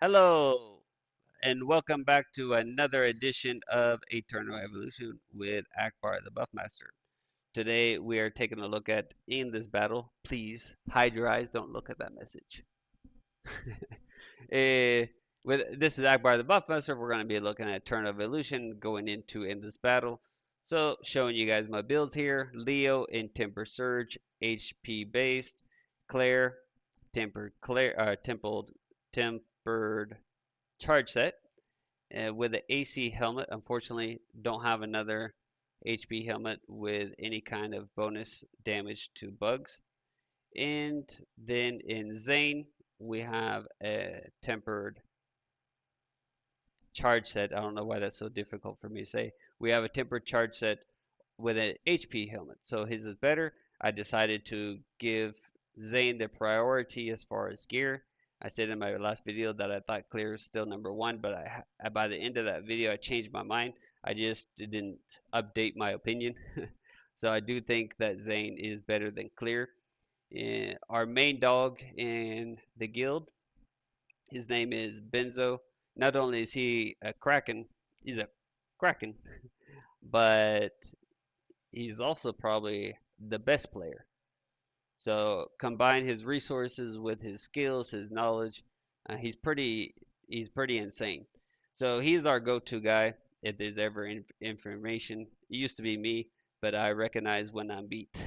Hello, and welcome back to another edition of Eternal Evolution with Akbar the Buffmaster. Today we are taking a look at in this battle. Please hide your eyes, don't look at that message. Eh, with this is Akbar the Buffmaster. We're going to be looking at Eternal Evolution going into in this battle. So showing you guys my builds here: Leo in Temper Surge, HP based, Claire, tempered charge set with the AC helmet. Unfortunately, don't have another HP helmet with any kind of bonus damage to bugs. And then in Zane, we have a tempered charge set. I don't know why that's so difficult for me to say. We have a tempered charge set with an HP helmet. So his is better. I decided to give Zane the priority as far as gear. I said in my last video that I thought Clear is still number one, but by the end of that video I changed my mind. I just didn't update my opinion. So I do think that Zane is better than Clear. Our main dog in the guild, his name is Benzo. Not only is he a Kraken, he's a Kraken, but he's also probably the best player. So combine his resources with his skills, his knowledge. He's pretty insane. So he's our go-to guy if there's ever information. It used to be me, but I recognize when I'm beat.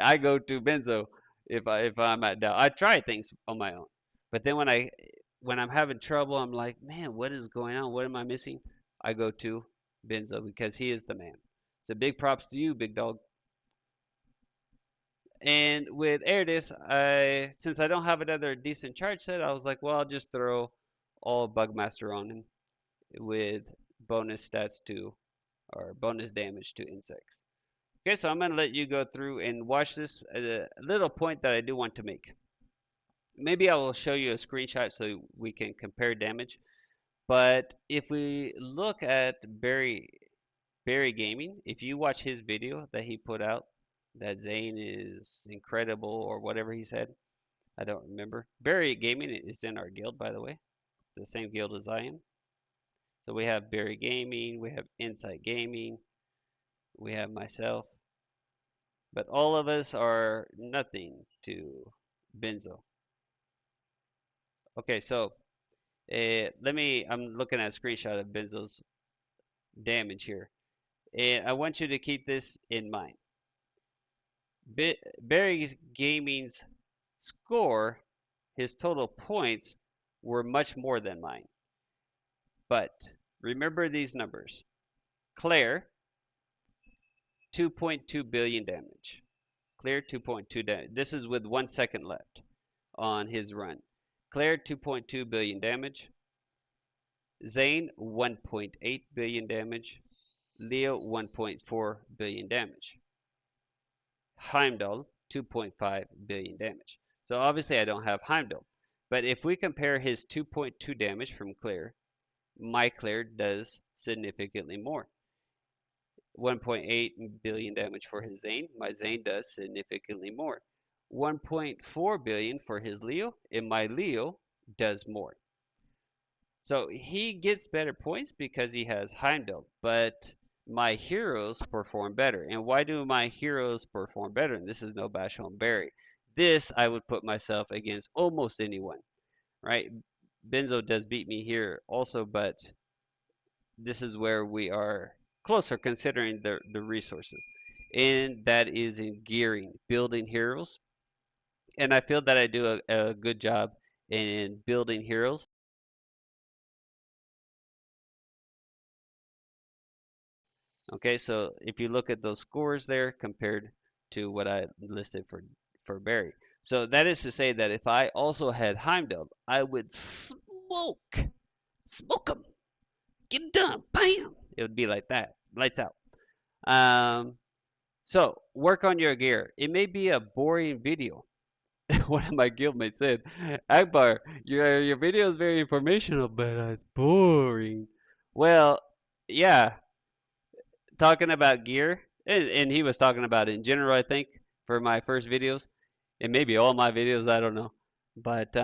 I go to Benzo if I'm at doubt. I try things on my own, but then when I'm having trouble, I'm like, man, what is going on? What am I missing? I go to Benzo because he is the man. So big props to you, big dog. And with Erdis, since I don't have another decent charge set, I was like, well, I'll just throw all Bugmaster on him with bonus stats to or bonus damage to insects. Okay, so I'm gonna let you go through and watch this. A little point that I do want to make. Maybe I will show you a screenshot so we can compare damage. But if we look at Barry Gaming, if you watch his video that he put out, that Zane is incredible or whatever he said, I don't remember. Barry Gaming is in our guild, by the way, the same guild as I am. So we have Barry Gaming, we have Insight Gaming, we have myself, but all of us are nothing to Benzo. Okay, so I'm looking at a screenshot of Benzo's damage here, and I want you to keep this in mind. Barry Gaming's score, his total points were much more than mine. But remember these numbers. Claire, 2.2 billion damage. Claire, 2.2 damage. This is with 1 second left on his run. Claire, 2.2 billion damage. Zane, 1.8 billion damage. Leo, 1.4 billion damage. Heimdall, 2.5 billion damage. So obviously I don't have Heimdall. But if we compare his 2.2 damage from Claire, my Claire does significantly more. 1.8 billion damage for his Zane. My Zane does significantly more. 1.4 billion for his Leo, and my Leo does more. So he gets better points because he has Heimdall, but my heroes perform better. And why do my heroes perform better? And this is no bash on Barry. This I would put myself against almost anyone, right? Benzo does beat me here also, but this is where we are closer considering the resources. And that is in gearing, building heroes. And I feel that I do a good job in building heroes. Okay, so if you look at those scores there compared to what I listed for Barry. So that is to say that if I also had Heimdall, I would smoke him, get him done, bam. It would be like that, lights out. Um, so work on your gear. It may be a boring video. One of my guildmates said, Akbar, your video is very informational, but it's boring. Well, yeah, talking about gear, and he was talking about it in general, I think, for my first videos, and maybe all my videos, I don't know. But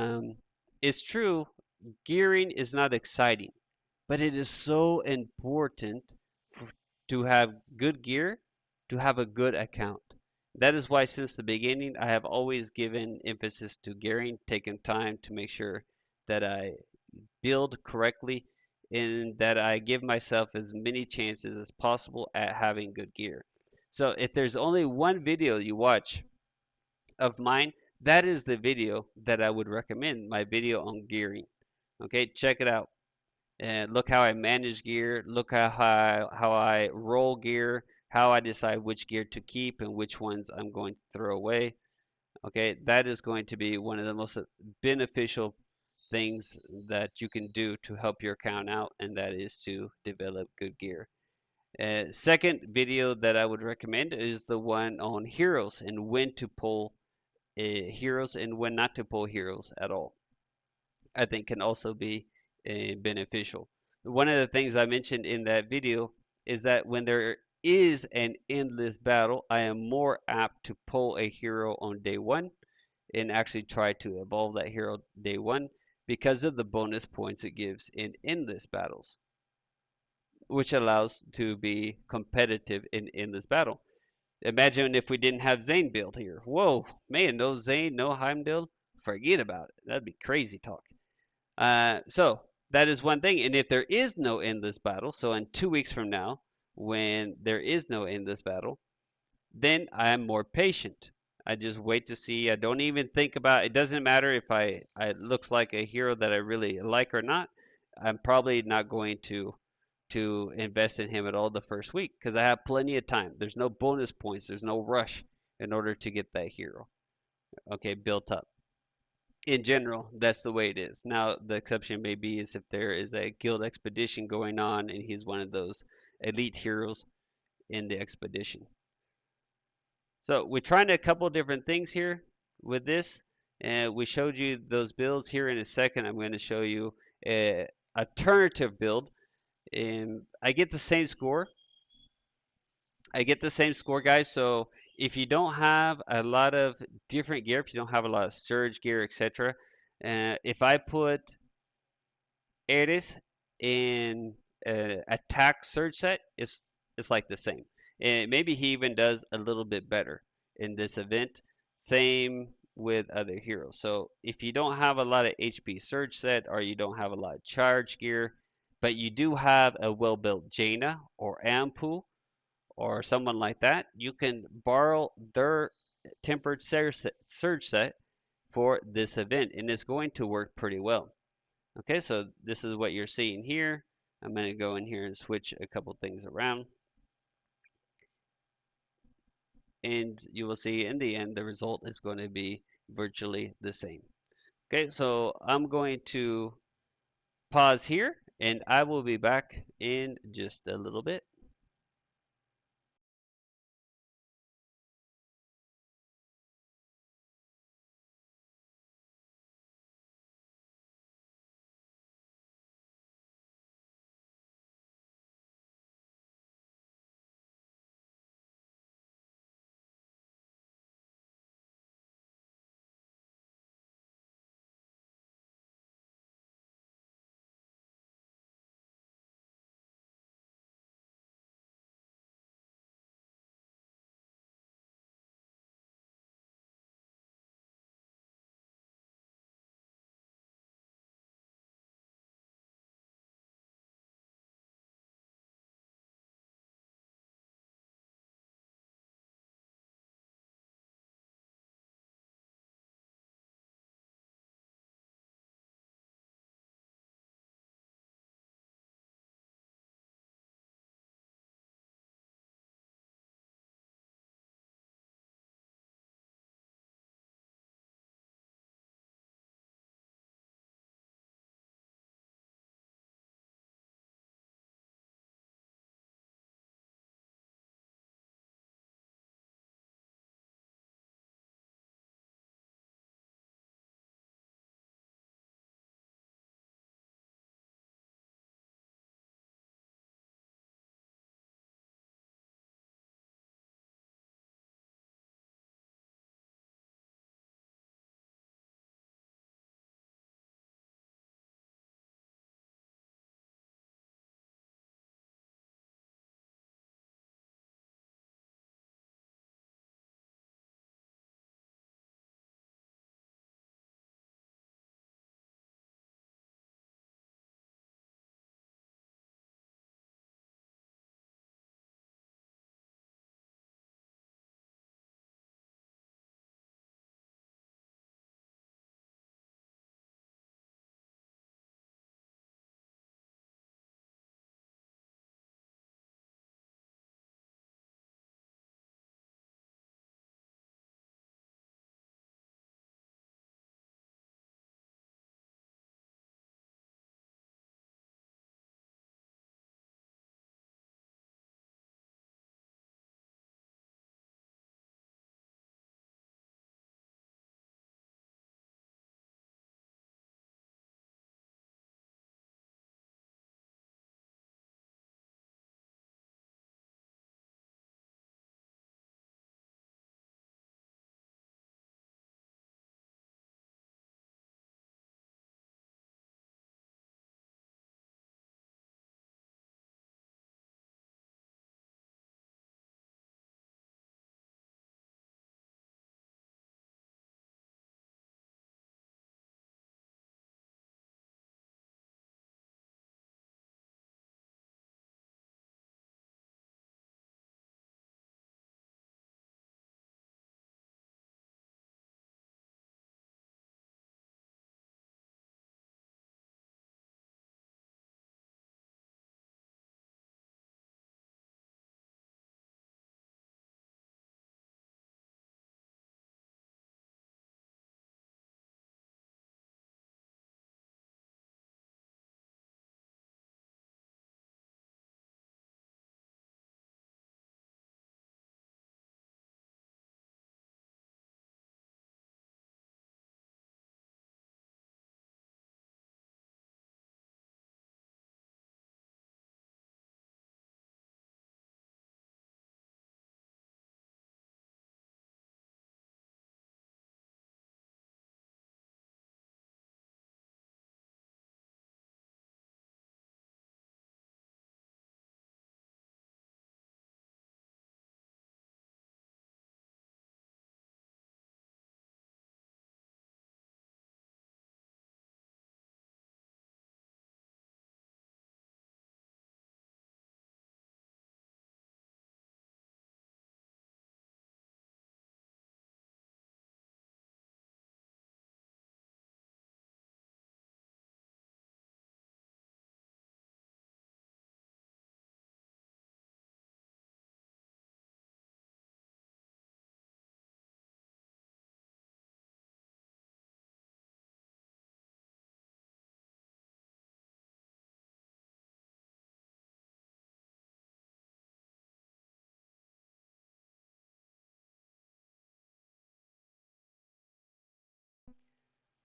it's true gearing is not exciting, but it is so important to have good gear, to have a good account. That is why since the beginning I have always given emphasis to gearing, taking time to make sure that I build correctly and that I give myself as many chances as possible at having good gear. So if there's only one video you watch of mine, that is the video that I would recommend, my video on gearing. Okay, check it out. And look how I manage gear, look how I roll gear, how I decide which gear to keep and which ones I'm going to throw away. Okay, that is going to be one of the most beneficial things that you can do to help your account out, and that is to develop good gear. Second video that I would recommend is the one on heroes and when to pull heroes and when not to pull heroes at all. I think can also be beneficial. One of the things I mentioned in that video is that when there is an endless battle, I am more apt to pull a hero on day one and actually try to evolve that hero day one because of the bonus points it gives in endless battles, which allows to be competitive in endless battle. Imagine if we didn't have Zane built here. Whoa, man, no Zane, no Heimdall, forget about it. That'd be crazy talk. So that is one thing. And if there is no endless battle, so in 2 weeks from now, when there is no endless battle, then I am more patient. I just wait to see. I don't even think about it. Doesn't matter if I it looks like a hero that I really like or not. I'm probably not going to invest in him at all the first week because I have plenty of time. There's no bonus points. There's no rush in order to get that hero. Okay, built up. In general, that's the way it is. Now, the exception may be is if there is a guild expedition going on and he's one of those elite heroes in the expedition. So we're trying a couple different things here with this, and we showed you those builds. Here in a second, I'm going to show you a alternative build. And I get the same score. I get the same score, guys. So if you don't have a lot of different gear, if you don't have a lot of surge gear, etc., if I put Ares in attack surge set, it's like the same. And maybe he even does a little bit better in this event. Same with other heroes. So if you don't have a lot of HP surge set or you don't have a lot of charge gear, but you do have a well-built Jaina or Ampu or someone like that, you can borrow their tempered surge set for this event, and it's going to work pretty well. Okay, so this is what you're seeing here. I'm going to go in here and switch a couple things around. And you will see in the end, the result is going to be virtually the same. Okay, so I'm going to pause here and I will be back in just a little bit.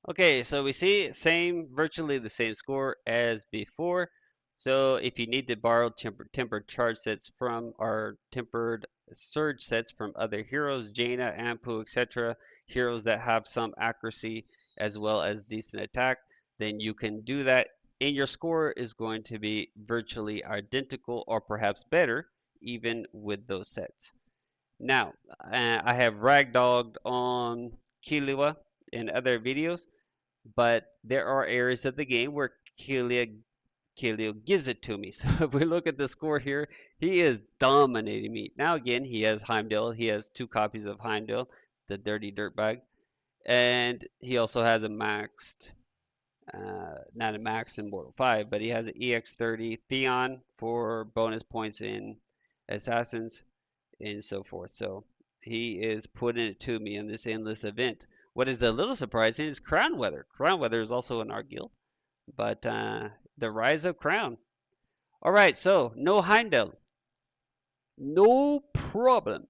Okay, so we see virtually the same score as before. So if you need to borrow tempered charge sets from or tempered surge sets from other heroes, Jaina, Ampu, etc., heroes that have some accuracy as well as decent attack, then you can do that. And your score is going to be virtually identical or perhaps better, even with those sets. Now, I have ragdogged on Killua in other videos, but there are areas of the game where Kilio gives it to me. So if we look at the score here, he is dominating me. Now again, he has Heimdall. He has two copies of Heimdall, the dirty dirtbag, and he also has a maxed, not a maxed in Mortal 5, but he has an EX30 Theon for bonus points in Assassins and so forth. So he is putting it to me in this endless event. What is a little surprising is Crown Weather. Crown Weather is also in our guild, but the rise of Crown. All right, so no Heimdall, no problem.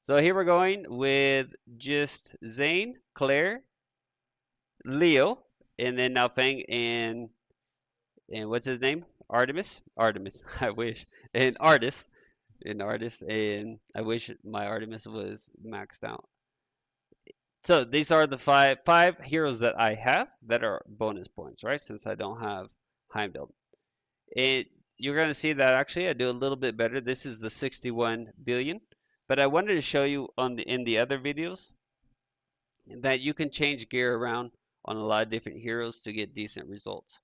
So here we're going with just Zane, Claire, Leo, and then now Fang and what's his name? Artemis. Artemis. I wish. And Artist. And Artist. And I wish my Artemis was maxed out. So these are the five heroes that I have that are bonus points, right? Since I don't have Heimdall. And you're going to see that actually I do a little bit better. This is the 61 billion. But I wanted to show you in the other videos that you can change gear around on a lot of different heroes to get decent results.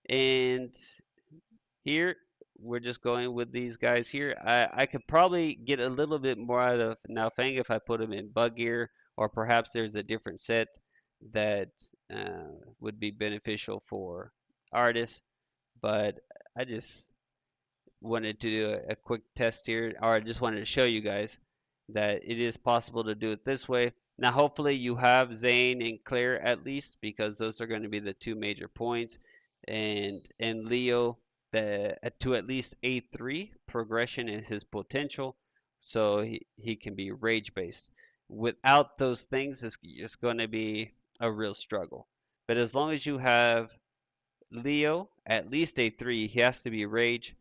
And here we're just going with these guys here. I could probably get a little bit more out of Naofeng if I put him in bug gear, or perhaps there's a different set that would be beneficial for artists. But I just wanted to do a quick test here, or I just wanted to show you guys that it is possible to do it this way. Now, hopefully you have Zane and Claire at least, because those are going to be the two major points, and Leo to at least A3 progression in his potential, so he can be rage based. Without those things, it's going to be a real struggle. But as long as you have Leo at least A3, he has to be rage,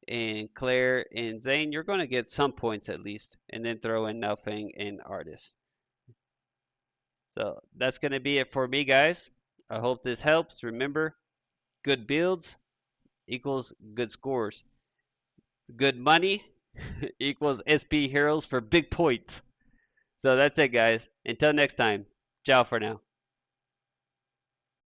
and Claire and Zane, you're going to get some points at least, and then throw in Nelfing and Artist. So that's going to be it for me, guys. I hope this helps. Remember, good builds equals good scores. Good money equals SP heroes for big points. So that's it, guys. Until next time, ciao for now.